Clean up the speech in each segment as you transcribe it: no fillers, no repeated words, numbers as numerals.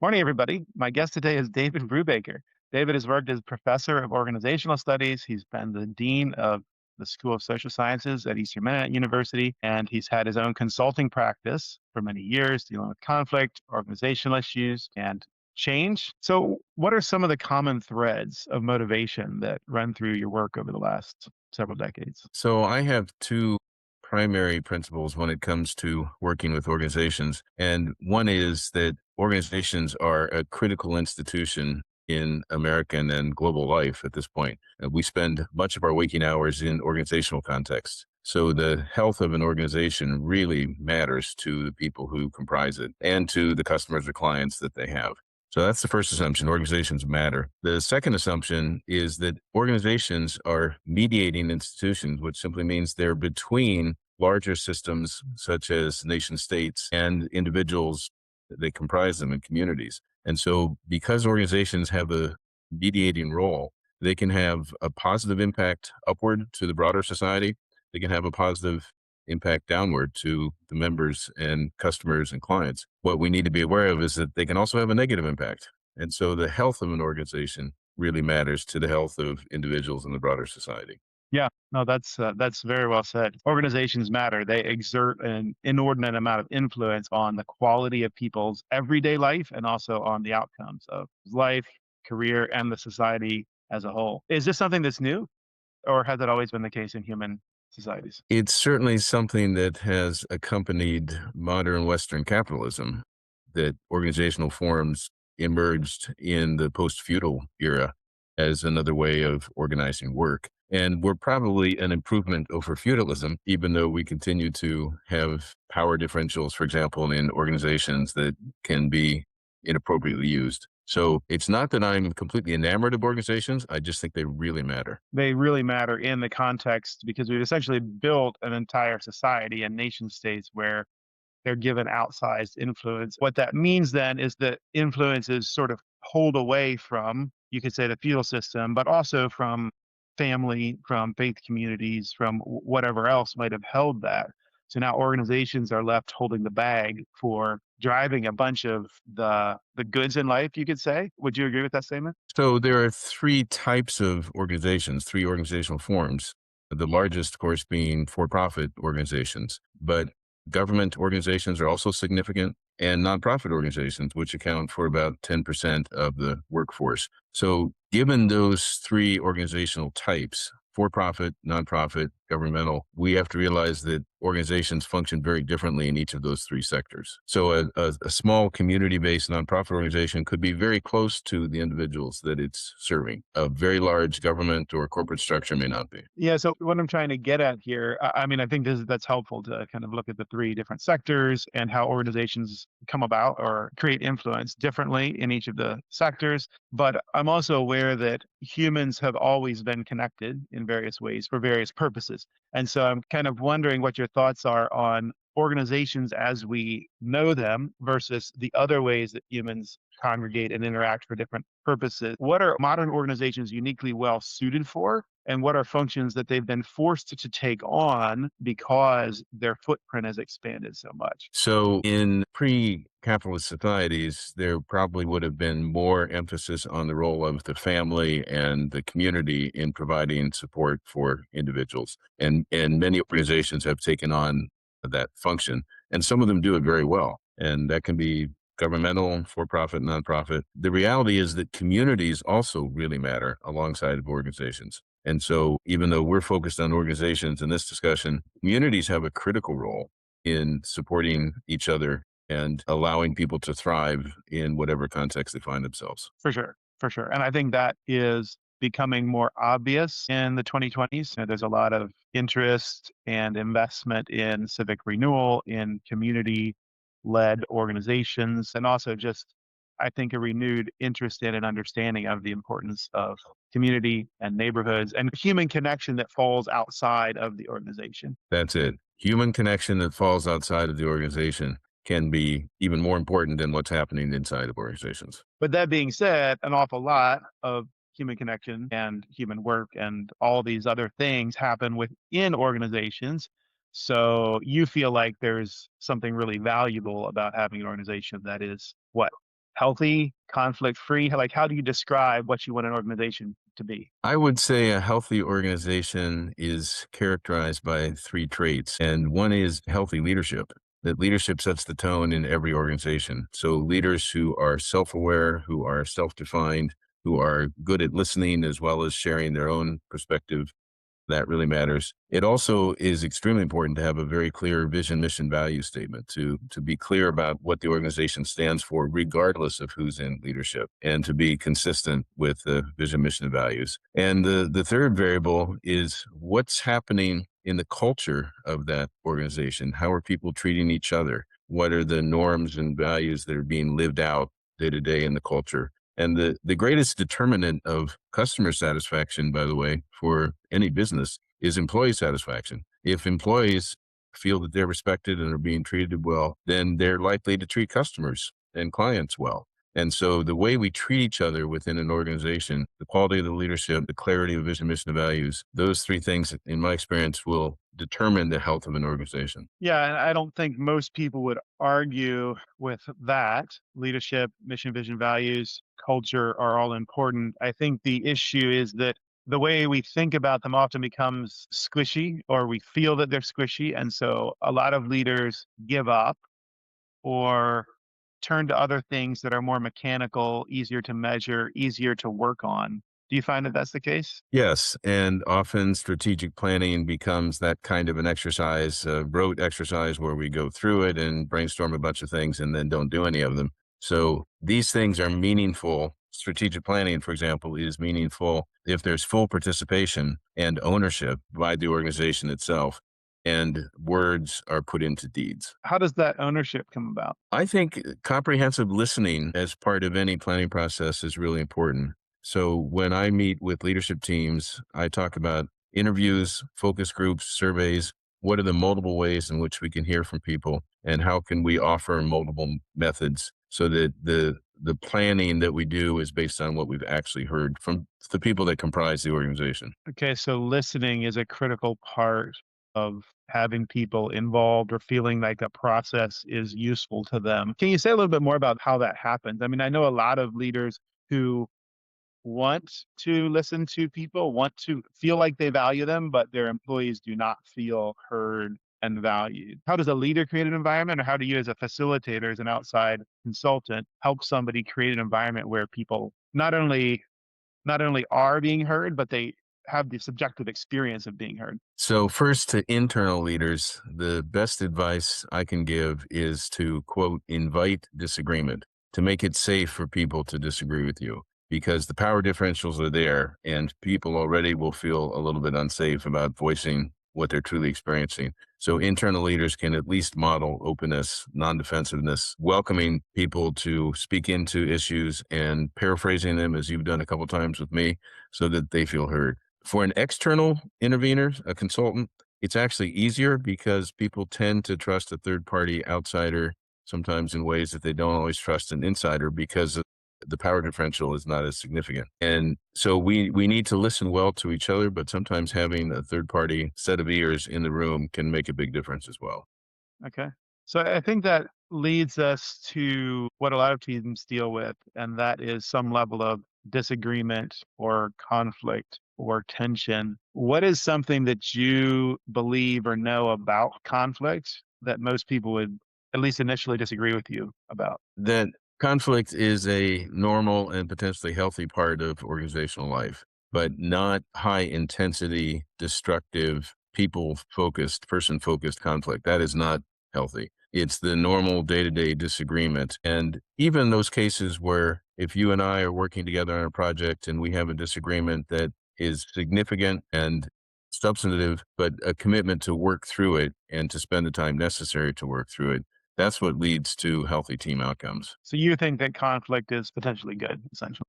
Morning, everybody. My guest today is David Brubaker. David has worked as professor of organizational studies. He's been the dean of the School of Social Sciences at Eastern Mennonite University, and he's had his own consulting practice for many years, dealing with conflict, organizational issues, and change. So, what are some of the common threads of motivation that run through your work over the last several decades? So I have two primary principles when it comes to working with organizations. And one is that organizations are a critical institution in American and global life at this point. We spend much of our waking hours in organizational context. So the health of an organization really matters to the people who comprise it and to the customers or clients that they have. So that's the first assumption. Organizations matter. The second assumption is that organizations are mediating institutions, which simply means they're between larger systems such as nation states and individuals that comprise them and communities. And so because organizations have a mediating role, they can have a positive impact upward to the broader society. They can have a positive impact downward to the members and customers and clients. What we need to be aware of is that they can also have a negative impact. And so the health of an organization really matters to the health of individuals in the broader society. Yeah, no, that's very well said. Organizations matter. They exert an inordinate amount of influence on the quality of people's everyday life and also on the outcomes of life, career, and the society as a whole. Is this something that's new, or has it always been the case in human societies? It's certainly something that has accompanied modern Western capitalism, that organizational forms emerged in the post-feudal era as another way of organizing work. And we're probably an improvement over feudalism, even though we continue to have power differentials, for example, in organizations that can be inappropriately used. So it's not that I'm completely enamored of organizations. I just think they really matter. They really matter in the context because we've essentially built an entire society and nation states where they're given outsized influence. What that means then is that influence is sort of pulled away from, you could say, the feudal system, but also from family, from faith communities, from whatever else might have held that. So now organizations are left holding the bag for driving a bunch of the goods in life, you could say. Would you agree with that statement? So there are three types of organizations, three organizational forms. The largest, of course, being for-profit organizations, but government organizations are also significant, and nonprofit organizations, which account for about 10% of the workforce. So given those three organizational types, for-profit, nonprofit, governmental, we have to realize that organizations function very differently in each of those three sectors. So a small community-based nonprofit organization could be very close to the individuals that it's serving. A very large government or corporate structure may not be. Yeah, so what I'm trying to get at here, I mean, I think that's helpful to kind of look at the three different sectors and how organizations come about or create influence differently in each of the sectors. But I'm also aware that humans have always been connected in various ways for various purposes. And so I'm kind of wondering what your thoughts are on organizations as we know them versus the other ways that humans congregate and interact for different purposes. What are modern organizations uniquely well suited for? And what are functions that they've been forced to take on because their footprint has expanded so much? So in pre-capitalist societies, there probably would have been more emphasis on the role of the family and the community in providing support for individuals. And many organizations have taken on that function, and some of them do it very well. And that can be governmental, for-profit, nonprofit. The reality is that communities also really matter alongside of organizations. And so even though we're focused on organizations in this discussion, communities have a critical role in supporting each other and allowing people to thrive in whatever context they find themselves. For sure, for sure. And I think that is becoming more obvious in the 2020s. There's a lot of interest and investment in civic renewal, in community led organizations, and also just, I think, a renewed interest in and understanding of the importance of community and neighborhoods and human connection that falls outside of the organization. That's it. Human connection that falls outside of the organization can be even more important than what's happening inside of organizations. But that being said, an awful lot of human connection and human work and all these other things happen within organizations. So you feel like there's something really valuable about having an organization that is what? Healthy, conflict free? Like, how do you describe what you want an organization to be? I would say a healthy organization is characterized by three traits, and one is healthy leadership. That leadership sets the tone in every organization. So leaders who are self-aware, who are self-defined, who are good at listening as well as sharing their own perspective, that really matters. It also is extremely important to have a very clear vision, mission, value statement to be clear about what the organization stands for, regardless of who's in leadership, and to be consistent with the vision, mission, and values. And the third variable is what's happening in the culture of that organization. How are people treating each other? What are the norms and values that are being lived out day to day in the culture? And the greatest determinant of customer satisfaction, by the way, for any business is employee satisfaction. If employees feel that they're respected and are being treated well, then they're likely to treat customers and clients well. And so the way we treat each other within an organization, the quality of the leadership, the clarity of vision, mission, and values, those three things, in my experience, will determine the health of an organization. Yeah, and I don't think most people would argue with that. Leadership, mission, vision, values, culture are all important. I think the issue is that the way we think about them often becomes squishy, or we feel that they're squishy. And so a lot of leaders give up or turn to other things that are more mechanical, easier to measure, easier to work on. Do you find that that's the case? Yes, and often strategic planning becomes that kind of an exercise, a rote exercise where we go through it and brainstorm a bunch of things and then don't do any of them. So these things are meaningful. Strategic planning, for example, is meaningful if there's full participation and ownership by the organization itself, and words are put into deeds. How does that ownership come about? I think comprehensive listening as part of any planning process is really important. So when I meet with leadership teams, I talk about interviews, focus groups, surveys. What are the multiple ways in which we can hear from people, and how can we offer multiple methods so that the planning that we do is based on what we've actually heard from the people that comprise the organization. Okay, so listening is a critical part of having people involved or feeling like a process is useful to them. Can you say a little bit more about how that happens? I mean, I know a lot of leaders who want to listen to people, want to feel like they value them, but their employees do not feel heard and valued. How does a leader create an environment, or how do you, as a facilitator, as an outside consultant, help somebody create an environment where people not only are being heard, but they have the subjective experience of being heard? So, first to internal leaders, the best advice I can give is to quote, invite disagreement, to make it safe for people to disagree with you, because the power differentials are there and people already will feel a little bit unsafe about voicing what they're truly experiencing. So, internal leaders can at least model openness, non defensiveness, welcoming people to speak into issues and paraphrasing them as you've done a couple times with me so that they feel heard. For an external intervener, a consultant, it's actually easier because people tend to trust a third party outsider sometimes in ways that they don't always trust an insider because the power differential is not as significant. And so we need to listen well to each other, but sometimes having a third party set of ears in the room can make a big difference as well. Okay. So I think that leads us to what a lot of teams deal with, and that is some level of disagreement or conflict or tension. What is something that you believe or know about conflict that most people would at least initially disagree with you about? That conflict is a normal and potentially healthy part of organizational life, but not high intensity, destructive, people focused, person focused conflict. That is not healthy. It's the normal day to day disagreement. And even those cases where if you and I are working together on a project and we have a disagreement that is significant and substantive, but a commitment to work through it and to spend the time necessary to work through it, that's what leads to healthy team outcomes. So you think that conflict is potentially good, essentially?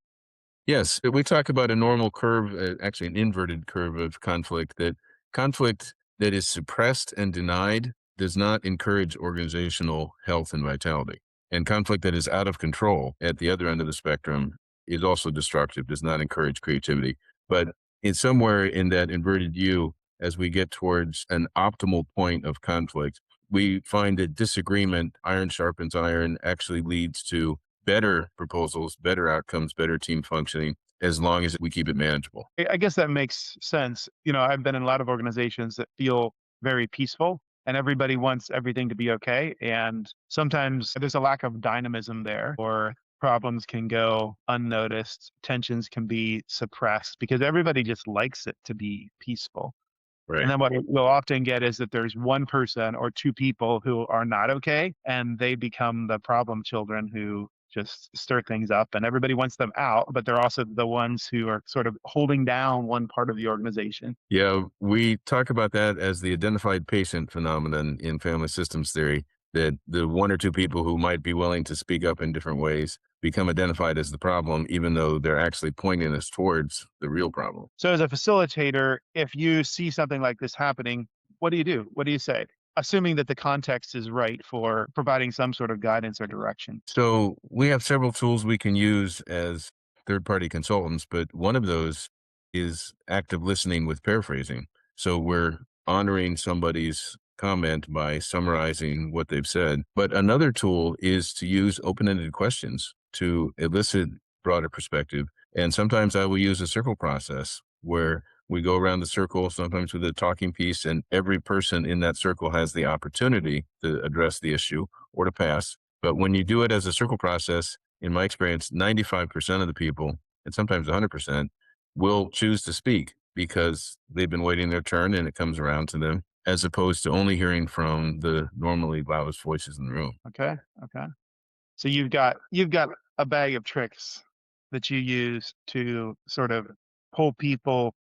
Yes, we talk about a normal curve, actually an inverted curve of conflict, that conflict that is suppressed and denied does not encourage organizational health and vitality. And conflict that is out of control at the other end of the spectrum is also destructive, does not encourage creativity. But it's somewhere in that inverted U, as we get towards an optimal point of conflict, we find that disagreement, iron sharpens iron, actually leads to better proposals, better outcomes, better team functioning, as long as we keep it manageable. I guess that makes sense. I've been in a lot of organizations that feel very peaceful and everybody wants everything to be okay. And sometimes there's a lack of dynamism there, or problems can go unnoticed, tensions can be suppressed because everybody just likes it to be peaceful. And Right. then what we'll often get is that there's one person or two people who are not okay, and they become the problem children who just stir things up, and everybody wants them out, but they're also the ones who are sort of holding down one part of the organization. Yeah, we talk about that as the identified patient phenomenon in family systems theory, that the one or two people who might be willing to speak up in different ways become identified as the problem, even though they're actually pointing us towards the real problem. So, as a facilitator, if you see something like this happening, what do you do? What do you say? Assuming that the context is right for providing some sort of guidance or direction. So we have several tools we can use as third party consultants, but one of those is active listening with paraphrasing. So we're honoring somebody's comment by summarizing what they've said. But another tool is to use open ended questions to elicit broader perspective. And sometimes I will use a circle process where we go around the circle, sometimes with a talking piece, and every person in that circle has the opportunity to address the issue or to pass. But when you do it as a circle process, in my experience, 95% of the people, and sometimes 100%, will choose to speak because they've been waiting their turn and it comes around to them, as opposed to only hearing from the normally loudest voices in the room. Okay. Okay. So you've got a bag of tricks that you use to sort of pull people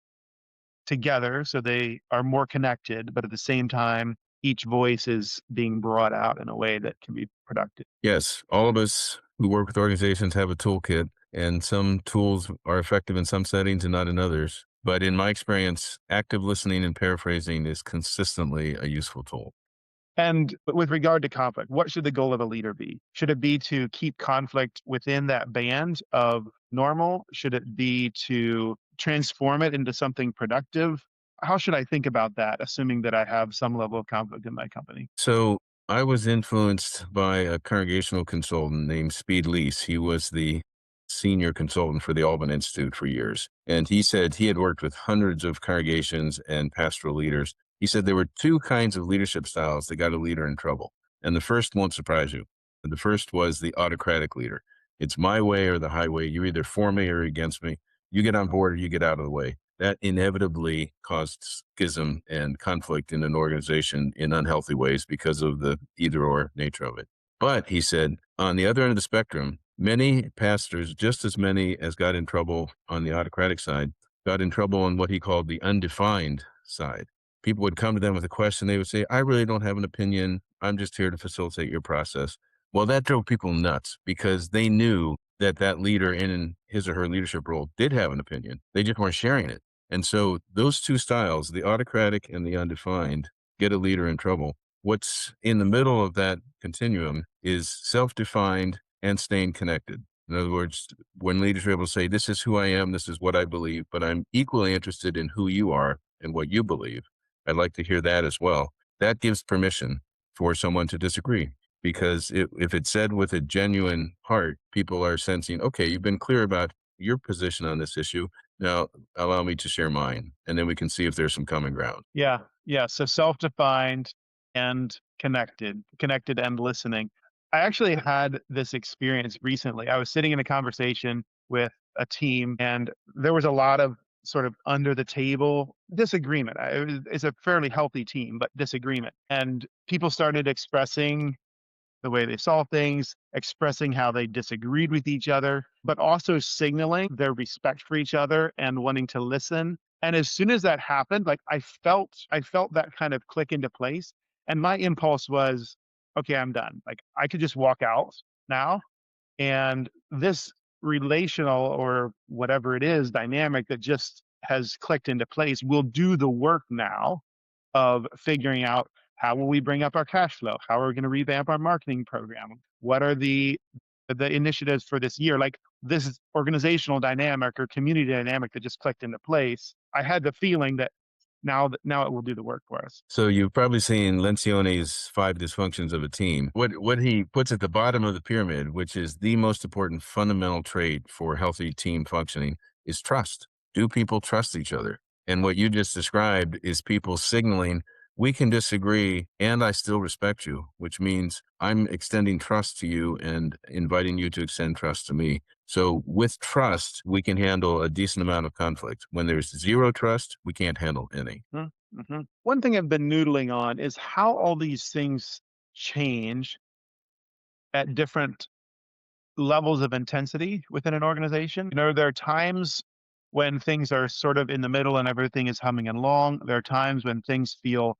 together so they are more connected, but at the same time, each voice is being brought out in a way that can be productive. Yes, all of us who work with organizations have a toolkit, and some tools are effective in some settings and not in others. But in my experience, active listening and paraphrasing is consistently a useful tool. And with regard to conflict, what should the goal of a leader be? Should it be to keep conflict within that band of normal? Should it be to transform it into something productive? How should I think about that, assuming that I have some level of conflict in my company? So I was influenced by a congregational consultant named Speed Lease. He was the senior consultant for the Alban Institute for years. And he said he had worked with hundreds of congregations and pastoral leaders. He said there were two kinds of leadership styles that got a leader in trouble. And the first won't surprise you. The first was the autocratic leader. It's my way or the highway. You're either for me or against me. You get on board or you get out of the way. That inevitably caused schism and conflict in an organization in unhealthy ways because of the either or nature of it. But he said, on the other end of the spectrum, many pastors, just as many as got in trouble on the autocratic side, got in trouble on what he called the undefined side. People would come to them with a question. They would say, I really don't have an opinion. I'm just here to facilitate your process. Well, that drove people nuts because they knew that that leader in his or her leadership role did have an opinion. They just weren't sharing it. And so those two styles, the autocratic and the undefined, get a leader in trouble. What's in the middle of that continuum is self-defined and staying connected. In other words, when leaders are able to say, this is who I am, this is what I believe, but I'm equally interested in who you are and what you believe. I'd like to hear that as well. That gives permission for someone to disagree because if it's said with a genuine heart, people are sensing, okay, you've been clear about your position on this issue. Now, allow me to share mine, and then we can see if there's some common ground. Yeah, yeah. So self-defined and connected and listening. I actually had this experience recently. I was sitting in a conversation with a team, and there was a lot of sort of under the table disagreement. It's a fairly healthy team, but disagreement. And people started expressing the way they saw things, expressing how they disagreed with each other, but also signaling their respect for each other and wanting to listen. And as soon as that happened, like I felt that kind of click into place. And my impulse was, okay, I'm done. Like I could just walk out now. And this relational or whatever it is dynamic that just has clicked into place will do the work now of figuring out how will we bring up our cash flow? How are we going to revamp our marketing program? What are the initiatives for this year? Like this organizational dynamic or community dynamic that just clicked into place. I had the feeling that now it will do the work for us. So you've probably seen Lencioni's five dysfunctions of a team. What he puts at the bottom of the pyramid, which is the most important fundamental trait for healthy team functioning, is trust. Do people trust each other? And what you just described is people signaling, we can disagree and I still respect you, which means I'm extending trust to you and inviting you to extend trust to me. So with trust, we can handle a decent amount of conflict. When there's zero trust, we can't handle any. Mm-hmm. One thing I've been noodling on is how all these things change at different levels of intensity within an organization. There are times when things are sort of in the middle and everything is humming along. There are times when things feel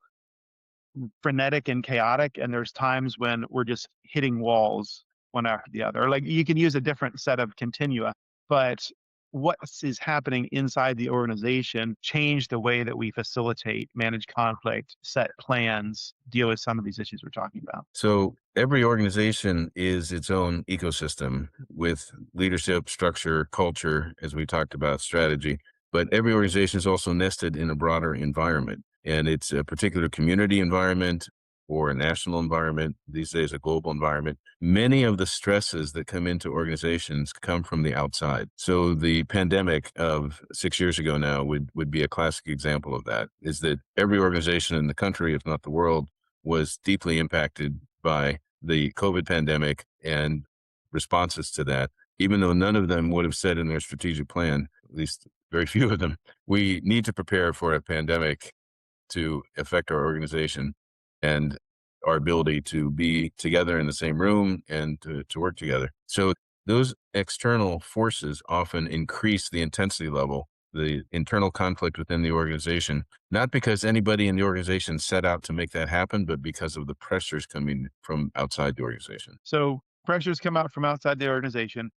frenetic and chaotic, and there's times when we're just hitting walls one after the other. Or like you can use a different set of continua, but what is happening inside the organization change the way that we facilitate, manage conflict, set plans, deal with some of these issues we're talking about. So every organization is its own ecosystem with leadership, structure, culture, as we talked about, strategy. But every organization is also nested in a broader environment. And it's a particular community environment or a national environment, these days a global environment. Many of the stresses that come into organizations come from the outside. So the pandemic of 6 years ago now would be a classic example of that, is that every organization in the country, if not the world, was deeply impacted by the COVID pandemic and responses to that, even though none of them would have said in their strategic plan, at least very few of them, we need to prepare for a pandemic to affect our organization and our ability to be together in the same room and to work together. So those external forces often increase the intensity level, the internal conflict within the organization, not because anybody in the organization set out to make that happen, but because of the pressures coming from outside the organization. So pressures come out from outside the organization.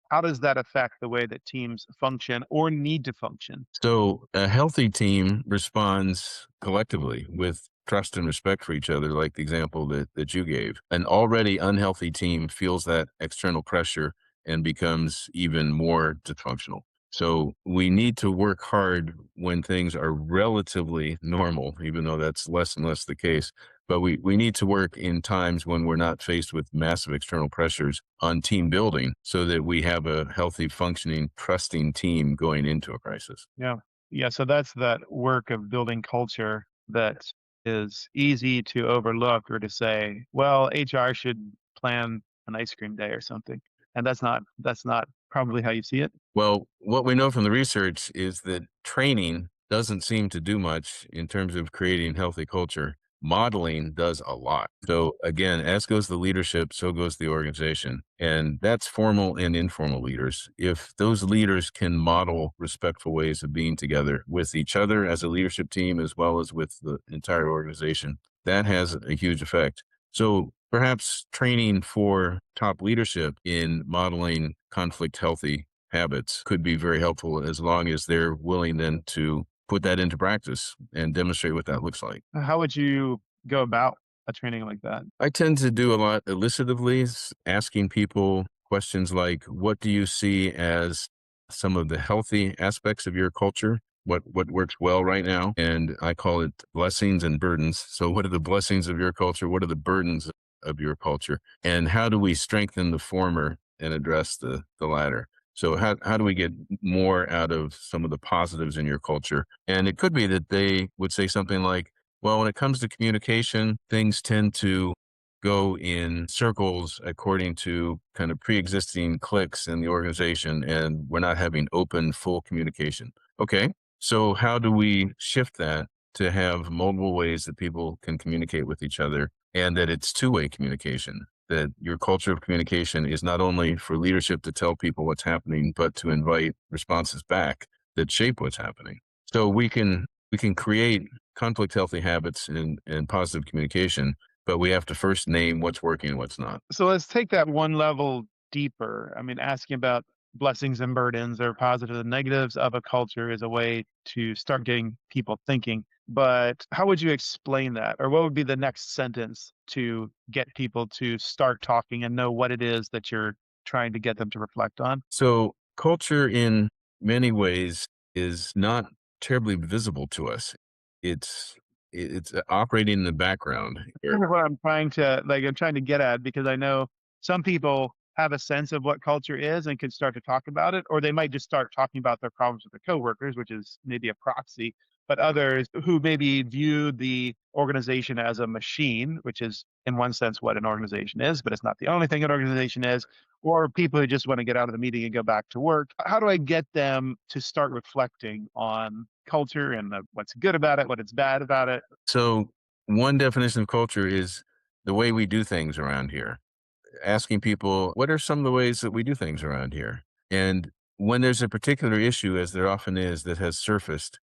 How does that affect the way that teams function or need to function? So a healthy team responds collectively with trust and respect for each other, like the example that you gave. An already unhealthy team feels that external pressure and becomes even more dysfunctional. So we need to work hard when things are relatively normal, even though that's less and less the case. But we need to work in times when we're not faced with massive external pressures on team building so that we have a healthy, functioning, trusting team going into a crisis. Yeah. Yeah. So that's that work of building culture that is easy to overlook or to say, well, HR should plan an ice cream day or something. And that's not probably how you see it. Well, what we know from the research is that training doesn't seem to do much in terms of creating healthy culture. Modeling does a lot. So again, as goes the leadership, so goes the organization. And that's formal and informal leaders. If those leaders can model respectful ways of being together with each other as a leadership team, as well as with the entire organization, that has a huge effect. So perhaps training for top leadership in modeling conflict healthy habits could be very helpful as long as they're willing then to put that into practice and demonstrate what that looks like. How would you go about a training like that? I tend to do a lot elicitively, asking people questions like, what do you see as some of the healthy aspects of your culture? What works well right now? And I call it blessings and burdens. So what are the blessings of your culture? What are the burdens of your culture? And how do we strengthen the former and address the latter? So how do we get more out of some of the positives in your culture? And it could be that they would say something like, well, when it comes to communication, things tend to go in circles according to kind of pre-existing cliques in the organization, and we're not having open, full communication. Okay, so how do we shift that to have multiple ways that people can communicate with each other and that it's two-way communication? That your culture of communication is not only for leadership to tell people what's happening, but to invite responses back that shape what's happening. So we can create conflict healthy habits and positive communication, but we have to first name what's working and what's not. So let's take that one level deeper. I mean, asking about blessings and burdens or positives and negatives of a culture is a way to start getting people thinking. But how would you explain that? Or what would be the next sentence to get people to start talking and know what it is that you're trying to get them to reflect on? So culture in many ways is not terribly visible to us. it's operating in the background here. Kind of what I'm trying to I'm trying to get at because I know some people have a sense of what culture is and can start to talk about it, or they might just start talking about their problems with their coworkers, which is maybe a proxy. But others who maybe view the organization as a machine, which is in one sense what an organization is, but it's not the only thing an organization is, or people who just want to get out of the meeting and go back to work. How do I get them to start reflecting on culture and what's good about it, what it's bad about it? So one definition of culture is the way we do things around here. Asking people, what are some of the ways that we do things around here? And when there's a particular issue, as there often is, that has surfaced,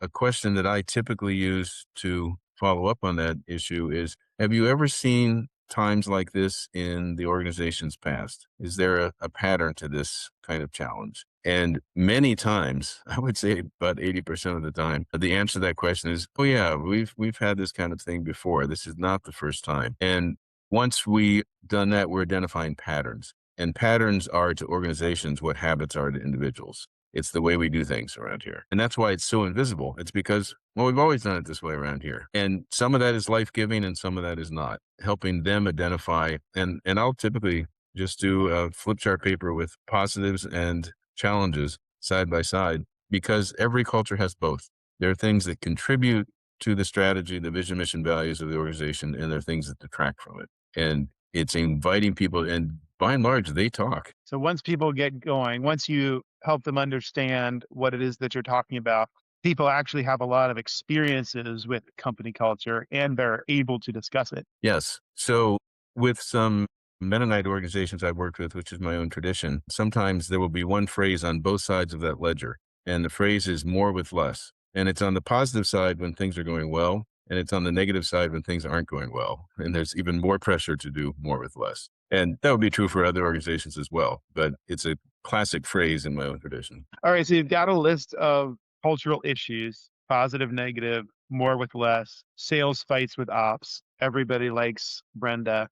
a question that I typically use to follow up on that issue is, have you ever seen times like this in the organization's past? Is there a pattern to this kind of challenge? And many times, I would say about 80% of the time, the answer to that question is, oh yeah, we've had this kind of thing before. This is not the first time. And once we done that, we're identifying patterns. And patterns are to organizations what habits are to individuals. It's the way we do things around here. And that's why it's so invisible. It's because, well, we've always done it this way around here. And some of that is life-giving and some of that is not. Helping them identify, and I'll typically just do a flip chart paper with positives and challenges side by side because every culture has both. There are things that contribute to the strategy, the vision, mission, values of the organization, and there are things that detract from it. And it's inviting people, and by and large, they talk. So once people get going, once you help them understand what it is that you're talking about, people actually have a lot of experiences with company culture and they're able to discuss it. Yes. So with some Mennonite organizations I've worked with, which is my own tradition, sometimes there will be one phrase on both sides of that ledger. And the phrase is more with less. And it's on the positive side when things are going well. And it's on the negative side when things aren't going well. And there's even more pressure to do more with less. And that would be true for other organizations as well. But it's a classic phrase in my own tradition. All right, so you've got a list of cultural issues, positive, negative, more with less, sales fights with ops, everybody likes Brenda,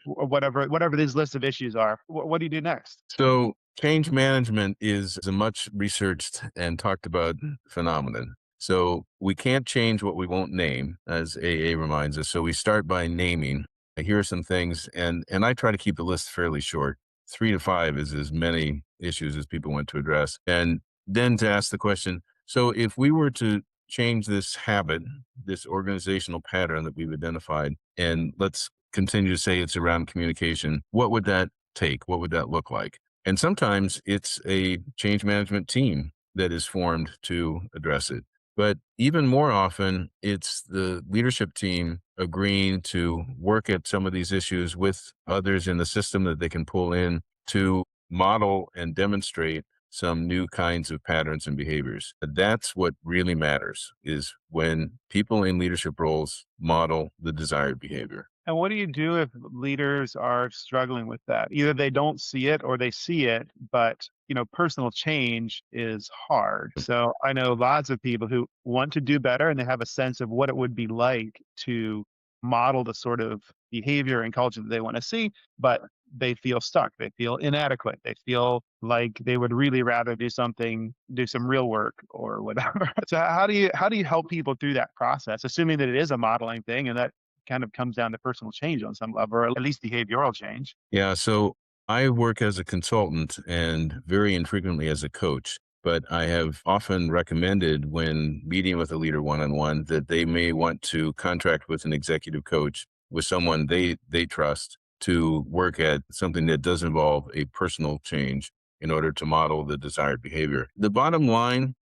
whatever these lists of issues are. What do you do next? So change management is a much researched and talked about phenomenon. So we can't change what we won't name, as AA reminds us. So we start by naming. Here are some things, and I try to keep the list fairly short. 3 to 5 is as many issues as people want to address. And then to ask the question, so if we were to change this habit, this organizational pattern that we've identified, and let's continue to say it's around communication, what would that take? What would that look like? And sometimes it's a change management team that is formed to address it. But even more often, it's the leadership team agreeing to work at some of these issues with others in the system that they can pull in to model and demonstrate some new kinds of patterns and behaviors. That's what really matters is when people in leadership roles model the desired behavior. And what do you do if leaders are struggling with that? Either they don't see it or they see it, but personal change is hard. So I know lots of people who want to do better and they have a sense of what it would be like to model the sort of behavior and culture that they want to see, but they feel stuck. They feel inadequate. They feel like they would really rather do something, do some real work or whatever. So how do you help people through that process, assuming that it is a modeling thing and that kind of comes down to personal change on some level, or at least behavioral change. Yeah, so I work as a consultant and very infrequently as a coach, but I have often recommended when meeting with a leader one-on-one that they may want to contract with an executive coach, with someone they trust to work at something that does involve a personal change in order to model the desired behavior. The bottom line,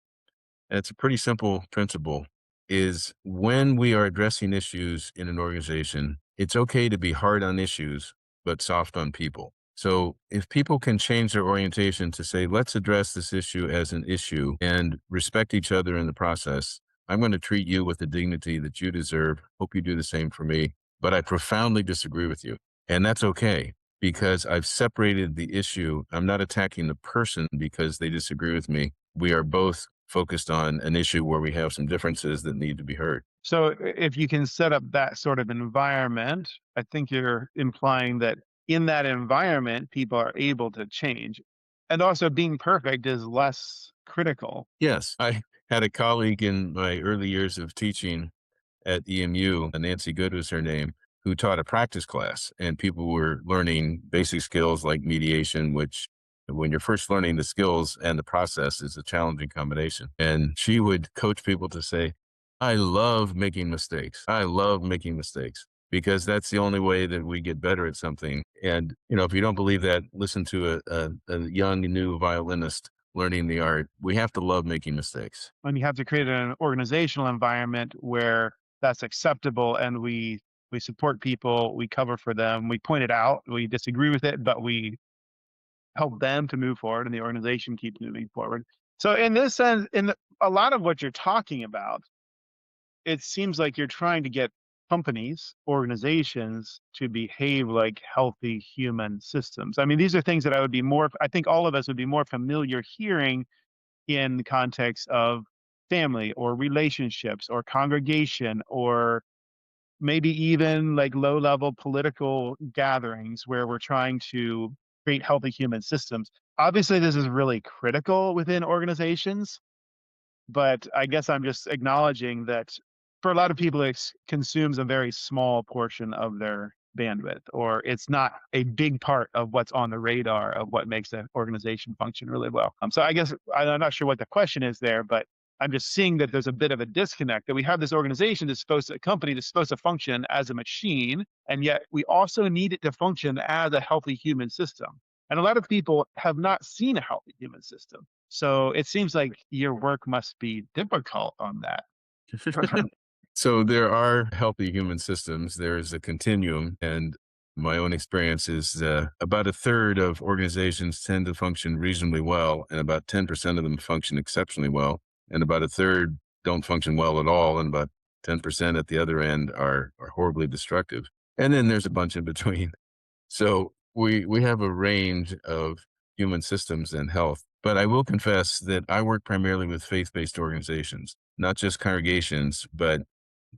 and it's a pretty simple principle, is when we are addressing issues in an organization, it's okay to be hard on issues, but soft on people. So if people can change their orientation to say, let's address this issue as an issue and respect each other in the process, I'm going to treat you with the dignity that you deserve. Hope you do the same for me. But I profoundly disagree with you. And that's okay because I've separated the issue. I'm not attacking the person because they disagree with me. We are both focused on an issue where we have some differences that need to be heard. So if you can set up that sort of environment, I think you're implying that in that environment, people are able to change. And also being perfect is less critical. Yes, had a colleague in my early years of teaching at EMU, Nancy Good was her name, who taught a practice class, and people were learning basic skills like mediation, which when you're first learning the skills and the process is a challenging combination. And she would coach people to say, I love making mistakes. I love making mistakes because that's the only way that we get better at something. And, if you don't believe that, listen to a young new violinist learning the art. We have to love making mistakes. And you have to create an organizational environment where that's acceptable, and we support people, we cover for them, we point it out, we disagree with it, but we help them to move forward, and the organization keeps moving forward. So in this sense, a lot of what you're talking about, it seems like you're trying to get companies, organizations to behave like healthy human systems. I mean, these are things that I think all of us would be more familiar hearing in the context of family or relationships or congregation, or maybe even like low level political gatherings where we're trying to create healthy human systems. Obviously, this is really critical within organizations, but I guess I'm just acknowledging that for a lot of people, it consumes a very small portion of their bandwidth, or it's not a big part of what's on the radar of what makes an organization function really well. So I guess I'm not sure what the question is there, but I'm just seeing that there's a bit of a disconnect, that we have this organization a company that's supposed to function as a machine, and yet we also need it to function as a healthy human system. And a lot of people have not seen a healthy human system. So it seems like your work must be difficult on that. So there are healthy human systems. There is a continuum, and my own experience is about a third of organizations tend to function reasonably well, and about 10% of them function exceptionally well, and about a third don't function well at all, and about 10% at the other end are horribly destructive. And then there's a bunch in between. So we have a range of human systems and health. But I will confess that I work primarily with faith-based organizations, not just congregations, but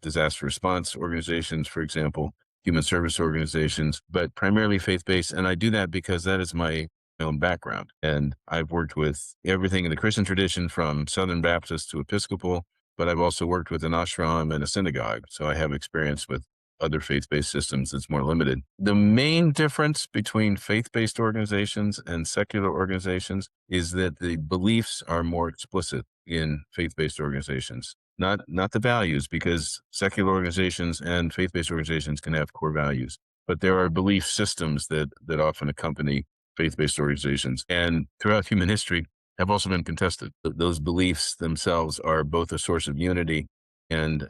disaster response organizations, for example, human service organizations, but primarily faith-based. And I do that because that is my own background. And I've worked with everything in the Christian tradition from Southern Baptist to Episcopal, but I've also worked with an ashram and a synagogue. So I have experience with other faith-based systems that's more limited. The main difference between faith-based organizations and secular organizations is that the beliefs are more explicit in faith-based organizations, not the values, because secular organizations and faith-based organizations can have core values, but there are belief systems that often accompany faith-based organizations, and throughout human history have also been contested. Those beliefs themselves are both a source of unity and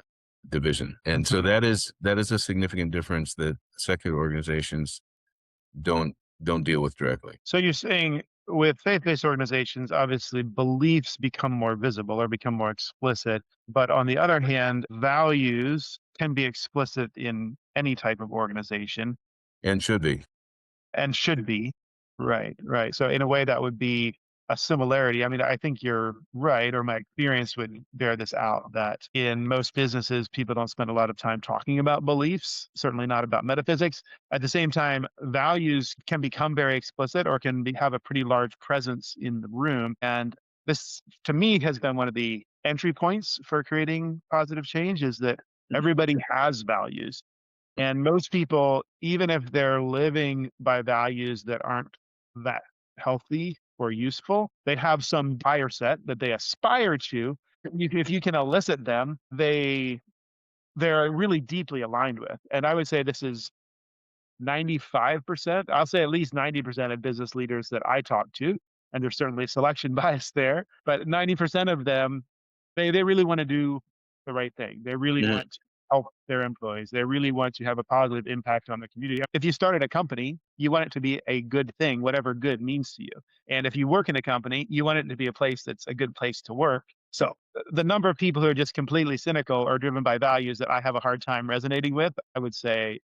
division. And so that is a significant difference that secular organizations don't deal with directly. So you're saying with faith-based organizations, obviously beliefs become more visible or become more explicit. But on the other hand, values can be explicit in any type of organization And should be. and should be. Right, right. So in a way, that would be a similarity. I mean, I think you're right, or my experience would bear this out, that in most businesses, people don't spend a lot of time talking about beliefs, certainly not about metaphysics. At the same time, values can become very explicit, or have a pretty large presence in the room. And this, to me, has been one of the entry points for creating positive change, is that everybody has values. And most people, even if they're living by values that aren't that healthy or useful, they have some buyer set that they aspire to. If you can elicit them, they're really deeply aligned with. And I would say this is 95%. I'll say at least 90% of business leaders that I talk to, and there's certainly selection bias there, but 90% of them, they really want to do the right thing. They really Mhm. want to help their employees. They really want to have a positive impact on the community. If you started a company, you want it to be a good thing, whatever good means to you. And if you work in a company, you want it to be a place that's a good place to work. So the number of people who are just completely cynical or driven by values that I have a hard time resonating with, I would say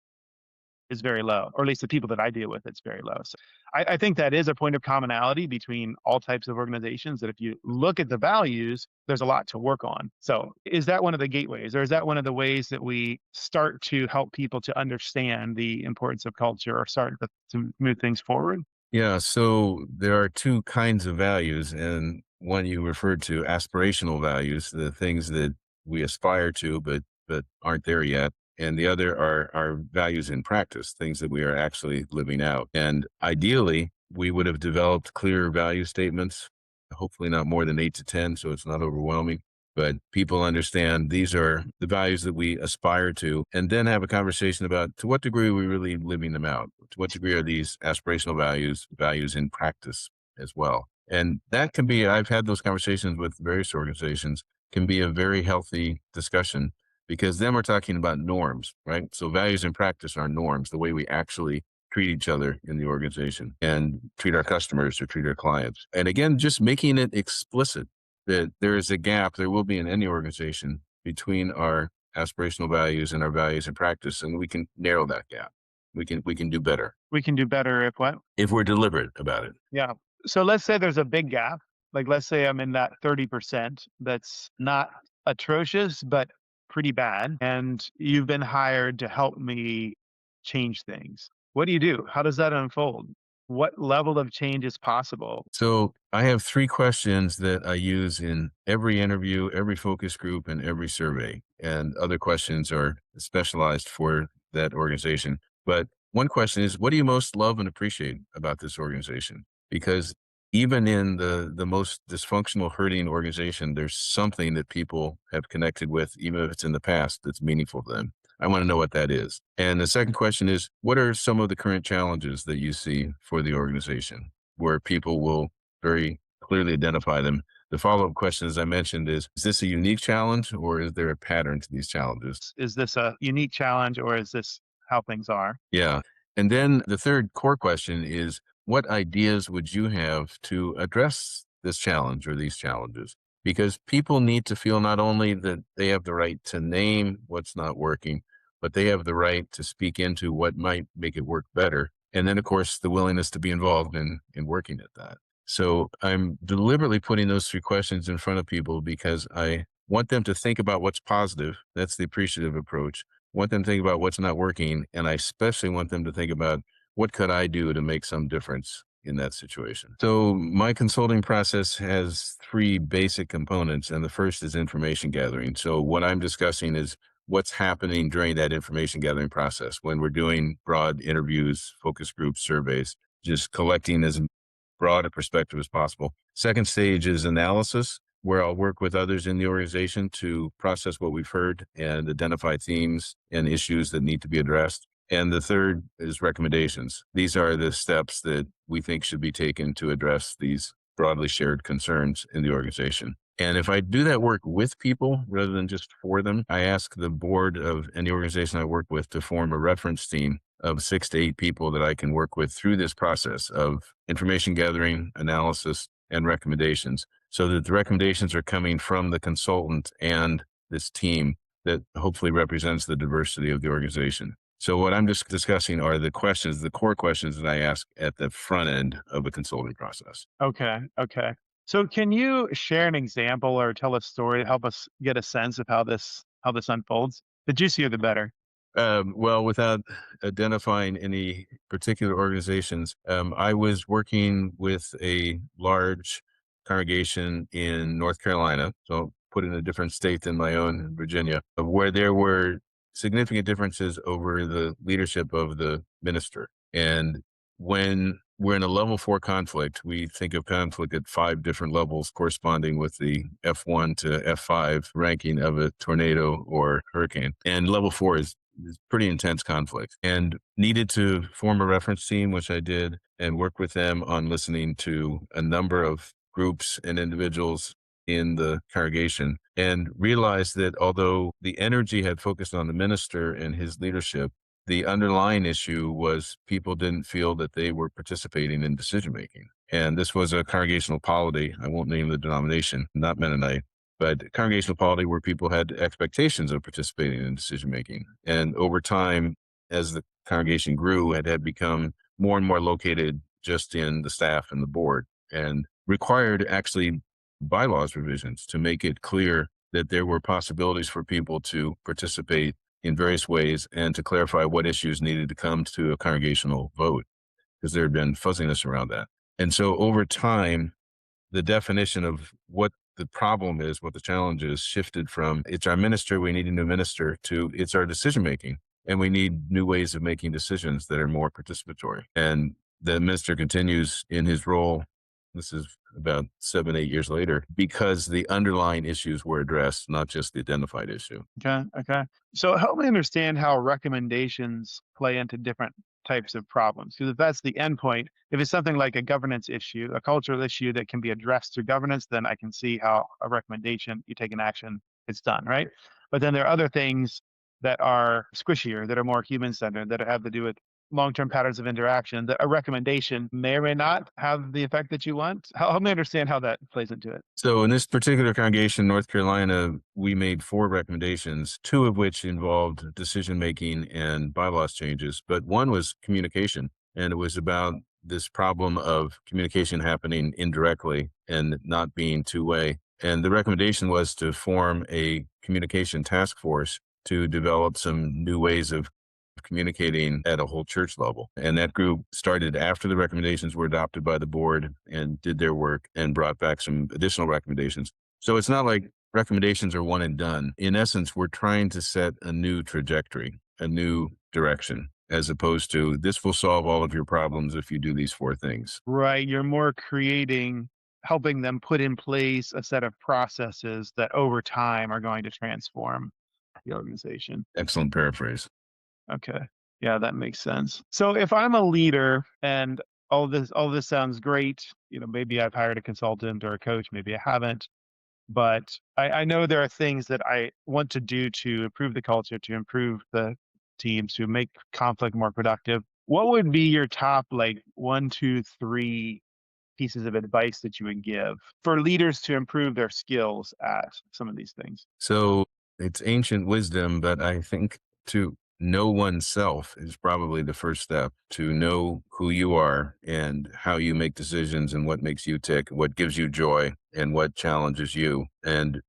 is very low, or at least the people that I deal with, it's very low. So I think that is a point of commonality between all types of organizations, that if you look at the values, there's a lot to work on. So is that one of the gateways, or is that one of the ways that we start to help people to understand the importance of culture, or start to move things forward? Yeah, so there are two kinds of values, and one you referred to, aspirational values, the things that we aspire to, but aren't there yet. And the other are our values in practice, things that we are actually living out. And ideally, we would have developed clear value statements, hopefully not more than 8 to 10, so it's not overwhelming. But people understand these are the values that we aspire to, and then have a conversation about to what degree are we really living them out? To what degree are these aspirational values in practice as well? And that can be, I've had those conversations with various organizations, can be a very healthy discussion because then we're talking about norms, right? So values in practice are norms, the way we actually treat each other in the organization and treat our customers or treat our clients. And again, just making it explicit that there is a gap, there will be in any organization between our aspirational values and our values in practice, and we can narrow that gap. We can do better We can do better if what? if we're deliberate about it. Yeah. So let's say there's a big gap. Like, let's say I'm in that 30% that's not atrocious, but pretty bad. And you've been hired to help me change things. What do you do? How does that unfold? What level of change is possible? So I have 3 questions that I use in every interview, every focus group, and every survey. And other questions are specialized for that organization. But one question is, what do you most love and appreciate about this organization? Because even in the most dysfunctional, hurting organization, there's something that people have connected with, even if it's in the past, that's meaningful to them. I want to know what that is. And the second question is, what are some of the current challenges that you see for the organization where people will very clearly identify them? The follow-up question, as I mentioned, is this a unique challenge or is there a pattern to these challenges? Is this a unique challenge or is this how things are? Yeah. And then the third core question is, what ideas would you have to address this challenge or these challenges? Because people need to feel not only that they have the right to name what's not working, but they have the right to speak into what might make it work better. And then, of course, the willingness to be involved in working at that. So I'm deliberately putting those 3 questions in front of people because I want them to think about what's positive. That's the appreciative approach. Want them to think about what's not working. And I especially want them to think about what could I do to make some difference in that situation. So my consulting process has 3 basic components. And the first is information gathering. So what I'm discussing is what's happening during that information gathering process when we're doing broad interviews, focus groups, surveys, just collecting as broad a perspective as possible. Second stage is analysis, where I'll work with others in the organization to process what we've heard and identify themes and issues that need to be addressed. And the third is recommendations. These are the steps that we think should be taken to address these broadly shared concerns in the organization. And if I do that work with people rather than just for them, I ask the board of any organization I work with to form a reference team of 6 to 8 people that I can work with through this process of information gathering, analysis, and recommendations, so that the recommendations are coming from the consultant and this team that hopefully represents the diversity of the organization. So what I'm just discussing are the questions, the core questions that I ask at the front end of the consulting process. Okay. Okay. So can you share an example or tell a story to help us get a sense of how this unfolds? The juicier the better. Well, without identifying any particular organizations, I was working with a large congregation in North Carolina, so put in a different state than my own, Virginia, where there were significant differences over the leadership of the minister. And when we're in a level 4 conflict, we think of conflict at 5 different levels corresponding with the F1 to F5 ranking of a tornado or hurricane. And level 4 is pretty intense conflict, and needed to form a reference team, which I did, and work with them on listening to a number of groups and individuals in the congregation, and realized that although the energy had focused on the minister and his leadership, the underlying issue was people didn't feel that they were participating in decision making. And this was a congregational polity. I won't name the denomination, not Mennonite, but congregational polity where people had expectations of participating in decision making. And over time, as the congregation grew, it had become more and more located just in the staff and the board, and required actually bylaws revisions to make it clear that there were possibilities for people to participate in various ways and to clarify what issues needed to come to a congregational vote, because there had been fuzziness around that. And so over time, the definition of what the problem is, what the challenge is, shifted from it's our minister, we need a new minister, to it's our decision making. And we need new ways of making decisions that are more participatory. And the minister continues in his role. This is about 7, 8 years later, because the underlying issues were addressed, not just the identified issue. Okay. Okay. So help me understand how recommendations play into different types of problems. Because if that's the endpoint, if it's something like a governance issue, a cultural issue that can be addressed through governance, then I can see how a recommendation, you take an action, it's done, right? But then there are other things that are squishier, that are more human centered, that have to do with long-term patterns of interaction, that a recommendation may or may not have the effect that you want. Help me understand how that plays into it. So in this particular congregation, North Carolina, we made 4 recommendations, 2 of which involved decision making and bylaws changes, but one was communication. And it was about this problem of communication happening indirectly and not being two-way. And the recommendation was to form a communication task force to develop some new ways of communicating at a whole church level. And that group started after the recommendations were adopted by the board and did their work and brought back some additional recommendations. So it's not like recommendations are one and done. In essence, we're trying to set a new trajectory, a new direction, as opposed to this will solve all of your problems if you do these 4 things. Right. You're more creating, helping them put in place a set of processes that over time are going to transform the organization. Excellent paraphrase. Okay. Yeah, that makes sense. So if I'm a leader and all this sounds great, maybe I've hired a consultant or a coach, maybe I haven't, but I know there are things that I want to do to improve the culture, to improve the teams, to make conflict more productive. What would be your top like 1, 2, 3 pieces of advice that you would give for leaders to improve their skills at some of these things? So it's ancient wisdom, but I think to know oneself is probably the first step. To know who you are and how you make decisions and what makes you tick, what gives you joy and what challenges you. And,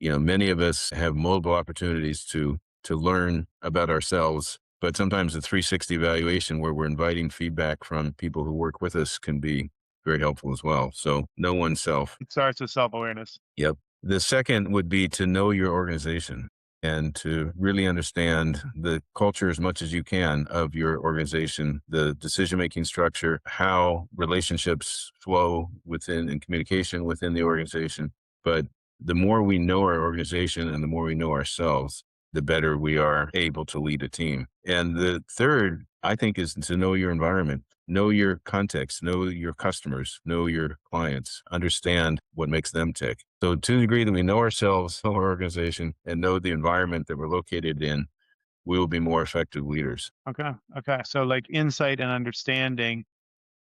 many of us have multiple opportunities to learn about ourselves, but sometimes the 360 evaluation where we're inviting feedback from people who work with us can be very helpful as well. So know oneself. It starts with self-awareness. Yep. The second would be to know your organization and to really understand the culture as much as you can of your organization, the decision-making structure, how relationships flow within and communication within the organization. But the more we know our organization and the more we know ourselves, the better we are able to lead a team. And the third, I think, is to know your environment. Know your context, know your customers, know your clients, understand what makes them tick. So to the degree that we know ourselves, know our organization, and know the environment that we're located in, we will be more effective leaders. Okay. Okay. So like insight and understanding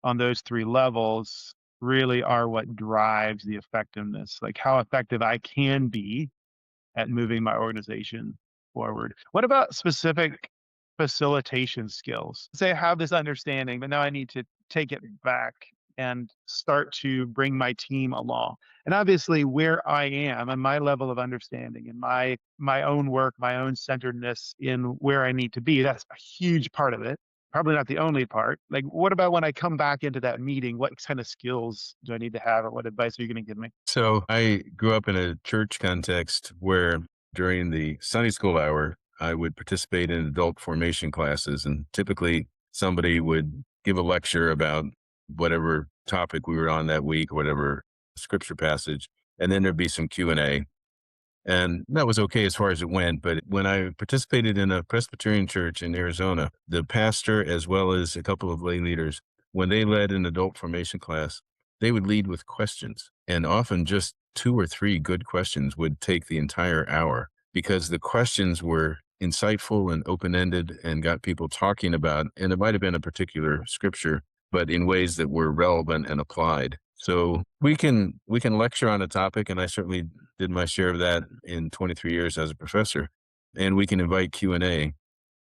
on those 3 levels really are what drives the effectiveness, like how effective I can be at moving my organization forward. What about specific facilitation skills? Say I have this understanding, but now I need to take it back and start to bring my team along. And obviously where I am and my level of understanding and my own work, my own centeredness in where I need to be, that's a huge part of it. Probably not the only part. Like what about when I come back into that meeting? What kind of skills do I need to have or what advice are you going to give me? So I grew up in a church context where during the Sunday school hour, I would participate in adult formation classes. And typically somebody would give a lecture about whatever topic we were on that week, whatever scripture passage. And then there'd be some Q&A. And that was okay as far as it went. But when I participated in a Presbyterian church in Arizona, the pastor, as well as a couple of lay leaders, when they led an adult formation class, they would lead with questions. And often just 2 or 3 good questions would take the entire hour because the questions were insightful and open ended and got people talking about, and it might have been a particular scripture, but in ways that were relevant and applied. So we can lecture on a topic, and I certainly did my share of that in 23 years as a professor. And we can invite Q&A,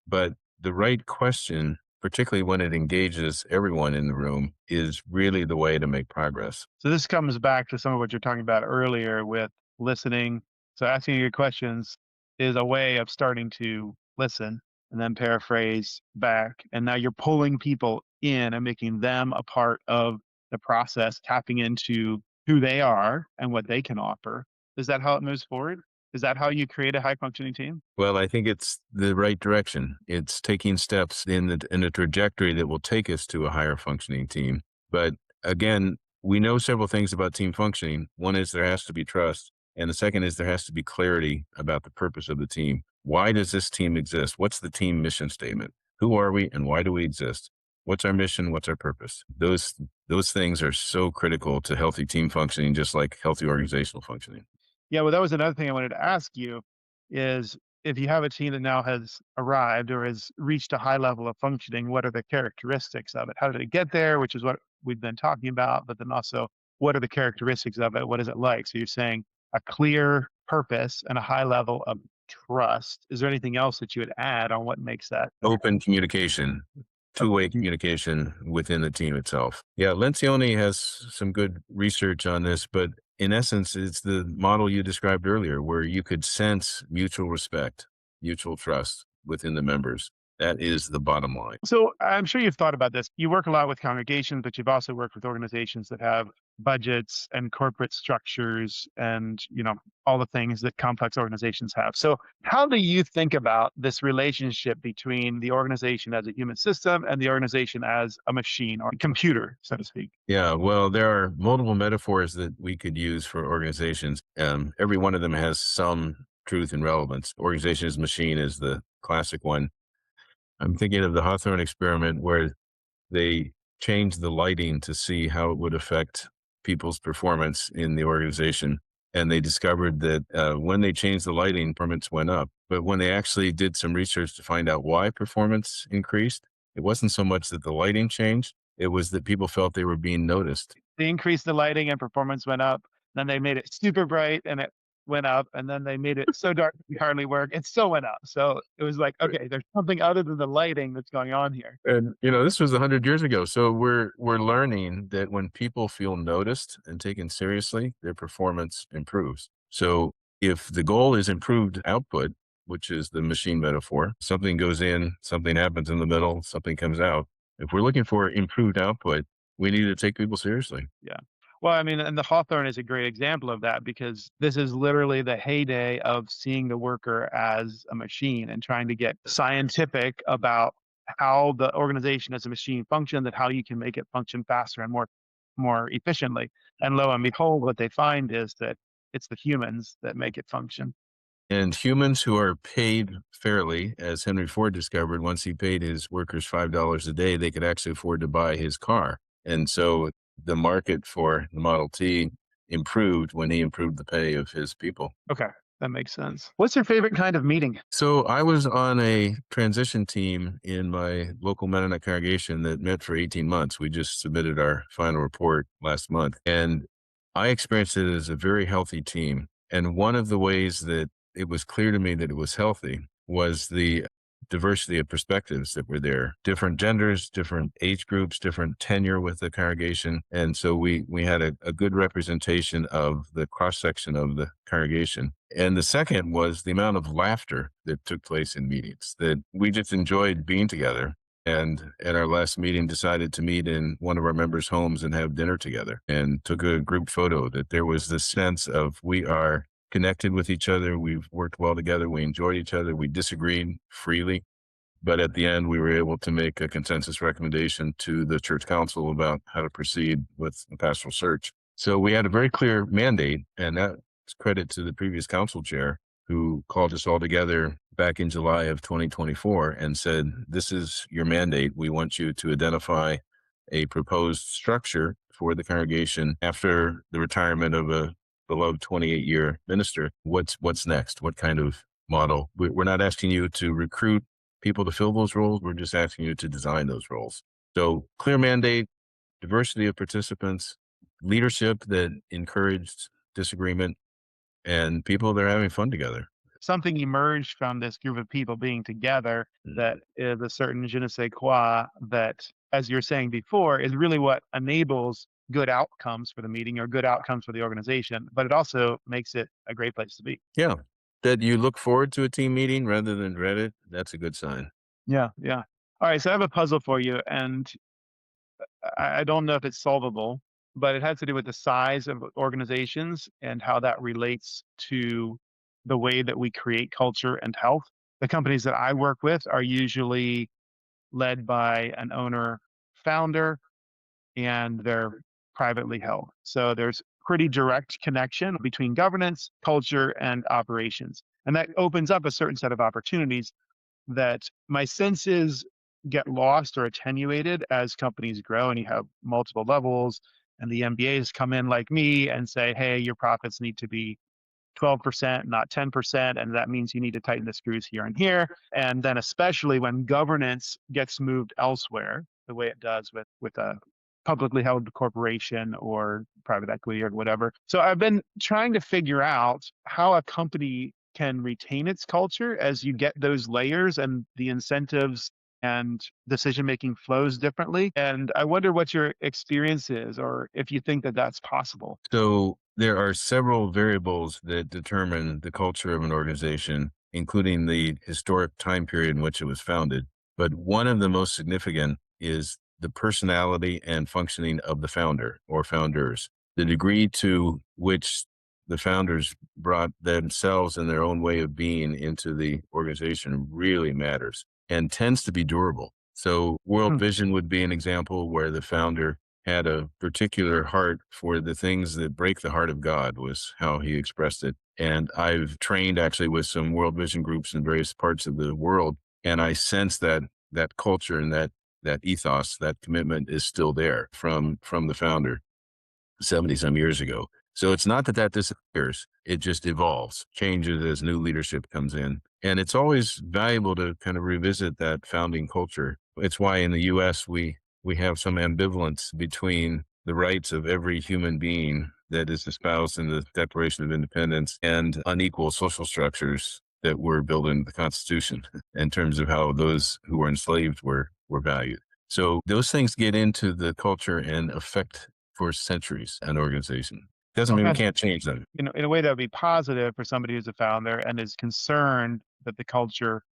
but the right question, particularly when it engages everyone in the room, is really the way to make progress. So this comes back to some of what you're talking about earlier with listening. So asking your questions is a way of starting to listen and then paraphrase back. And now you're pulling people in and making them a part of the process, tapping into who they are and what they can offer. Is that how it moves forward? Is that how you create a high functioning team? Well, I think it's the right direction. It's taking steps in a trajectory that will take us to a higher functioning team. But again, we know several things about team functioning. One is there has to be trust, and the second is there has to be clarity about the purpose of the team. Why does this team exist? What's the team mission statement? Who are we and why do we exist? What's our mission? What's our purpose? Those things are so critical to healthy team functioning, just like healthy organizational functioning. Yeah, well, that was another thing I wanted to ask you is if you have a team that now has arrived or has reached a high level of functioning, what are the characteristics of it? How did it get there? Which is what we've been talking about, but then also what are the characteristics of it? What is it like? So you're saying a clear purpose and a high level of trust. Is there anything else that you would add on what makes that? Open communication, two-way communication within the team itself. Yeah, Lencioni has some good research on this, but in essence, it's the model you described earlier, where you could sense mutual respect, mutual trust within the members. That is the bottom line. So I'm sure you've thought about this. You work a lot with congregations, but you've also worked with organizations that have budgets and corporate structures and, all the things that complex organizations have. So how do you think about this relationship between the organization as a human system and the organization as a machine or computer, so to speak? Yeah, well, there are multiple metaphors that we could use for organizations. Every one of them has some truth and relevance. Organization as machine is the classic one. I'm thinking of the Hawthorne experiment where they changed the lighting to see how it would affect people's performance in the organization. And they discovered that when they changed the lighting, performance went up. But when they actually did some research to find out why performance increased, it wasn't so much that the lighting changed, it was that people felt they were being noticed. They increased the lighting and performance went up. Then they made it super bright and it went up. And then they made it so dark it could hardly work. It still went up. So it was like, okay, there's something other than the lighting that's going on here. And this was 100 years ago. So we're learning that when people feel noticed and taken seriously, their performance improves. So if the goal is improved output, which is the machine metaphor, something goes in, something happens in the middle, something comes out. If we're looking for improved output, we need to take people seriously. Yeah. Well, I mean, and the Hawthorne is a great example of that because this is literally the heyday of seeing the worker as a machine and trying to get scientific about how the organization as a machine functions and how you can make it function faster and more efficiently. And lo and behold, what they find is that it's the humans that make it function. And humans who are paid fairly, as Henry Ford discovered, once he paid his workers $5 a day, they could actually afford to buy his car. And so the market for the Model T improved when he improved the pay of his people. Okay, that makes sense. What's your favorite kind of meeting? So I was on a transition team in my local Mennonite congregation that met for 18 months. We just submitted our final report last month, and I experienced it as a very healthy team. And one of the ways that it was clear to me that it was healthy was the diversity of perspectives that were there, different genders, different age groups, different tenure with the congregation. And so we had a good representation of the cross section of the congregation. And the second was the amount of laughter that took place in meetings, that we just enjoyed being together. And at our last meeting, decided to meet in one of our members' homes and have dinner together and took a group photo. That there was this sense of we are connected with each other. We've worked well together. We enjoyed each other. We disagreed freely. But at the end, we were able to make a consensus recommendation to the church council about how to proceed with the pastoral search. So we had a very clear mandate, and that's credit to the previous council chair who called us all together back in July of 2024 and said, this is your mandate. We want you to identify a proposed structure for the congregation after the retirement of a beloved 28-year minister. What's next? What kind of model? We're not asking you to recruit people to fill those roles. We're just asking you to design those roles. So clear mandate, diversity of participants, leadership that encouraged disagreement, and people that are having fun together. Something emerged from this group of people being together that is a certain je ne sais quoi that, as you're saying before, is really what enables good outcomes for the meeting or good outcomes for the organization, but it also makes it a great place to be. Yeah. That you look forward to a team meeting rather than dread it, that's a good sign. Yeah, yeah. All right, so I have a puzzle for you, and I don't know if it's solvable, but it has to do with the size of organizations and how that relates to the way that we create culture and health. The companies that I work with are usually led by an owner founder, and they're privately held. So there's pretty direct connection between governance, culture, and operations. And that opens up a certain set of opportunities that my sense is get lost or attenuated as companies grow and you have multiple levels and the MBAs come in like me and say, hey, your profits need to be 12%, not 10%. And that means you need to tighten the screws here and here. And then, especially when governance gets moved elsewhere, the way it does with a publicly held corporation or private equity or whatever. So I've been trying to figure out how a company can retain its culture as you get those layers and the incentives and decision making flows differently. And I wonder what your experience is, or if you think that that's possible. So there are several variables that determine the culture of an organization, including the historic time period in which it was founded. But one of the most significant is the personality and functioning of the founder or founders. The degree to which the founders brought themselves and their own way of being into the organization really matters and tends to be durable. So World Hmm. Vision would be an example where the founder had a particular heart for the things that break the heart of God, was how he expressed it. And I've trained actually with some World Vision groups in various parts of the world, and I sense that that culture and that ethos, that commitment is still there from the founder 70 some years ago. So it's not that that disappears. It just evolves, changes as new leadership comes in. And it's always valuable to kind of revisit that founding culture. It's why in the US, we have some ambivalence between the rights of every human being that is espoused in the Declaration of Independence and unequal social structures that were built into the Constitution in terms of how those who were enslaved were valued. So those things get into the culture and affect for centuries an organization. Doesn't Well, mean we that's, can't change them. in a way that would be positive for somebody who's a founder and is concerned that the culture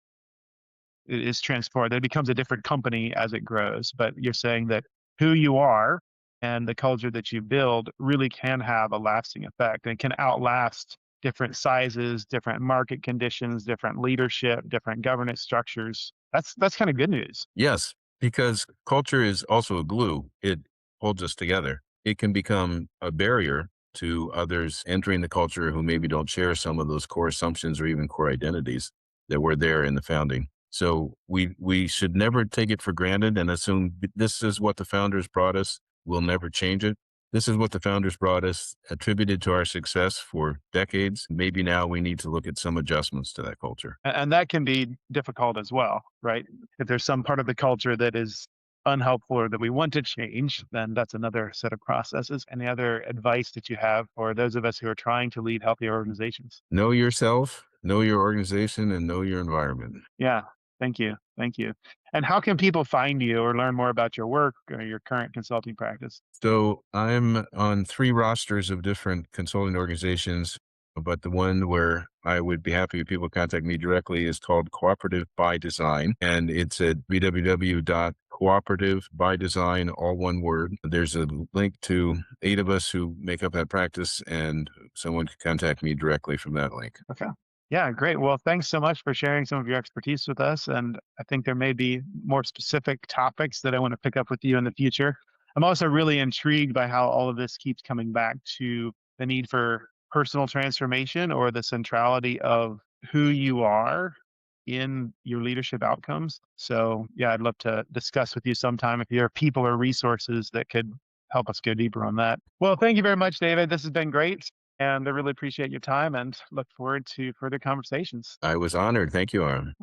is transformed. It becomes a different company as it grows. But you're saying that who you are and the culture that you build really can have a lasting effect and can outlast different sizes, different market conditions, different leadership, different governance structures. That's kind of good news. Yes, because culture is also a glue. It holds us together. It can become a barrier to others entering the culture who maybe don't share some of those core assumptions or even core identities that were there in the founding. So we should never take it for granted and assume this is what the founders brought us. We'll never change it. This is what the founders brought us, attributed to our success for decades. Maybe now we need to look at some adjustments to that culture. And that can be difficult as well, right? If there's some part of the culture that is unhelpful or that we want to change, then that's another set of processes. Any other advice that you have for those of us who are trying to lead healthy organizations? Know yourself, know your organization, and know your environment. Yeah, thank you. Thank you. And how can people find you or learn more about your work or your current consulting practice? So I'm on three rosters of different consulting organizations, but the one where I would be happy if people contact me directly is called Cooperative by Design, and it's at www.cooperativebydesign, all one word. There's a link to 8 of us who make up that practice, and someone can contact me directly from that link. Okay. Yeah, great. Well, thanks so much for sharing some of your expertise with us. And I think there may be more specific topics that I want to pick up with you in the future. I'm also really intrigued by how all of this keeps coming back to the need for personal transformation or the centrality of who you are in your leadership outcomes. So, yeah, I'd love to discuss with you sometime if there are people or resources that could help us go deeper on that. Well, thank you very much, David. This has been great. And I really appreciate your time and look forward to further conversations. I was honored. Thank you, Aram.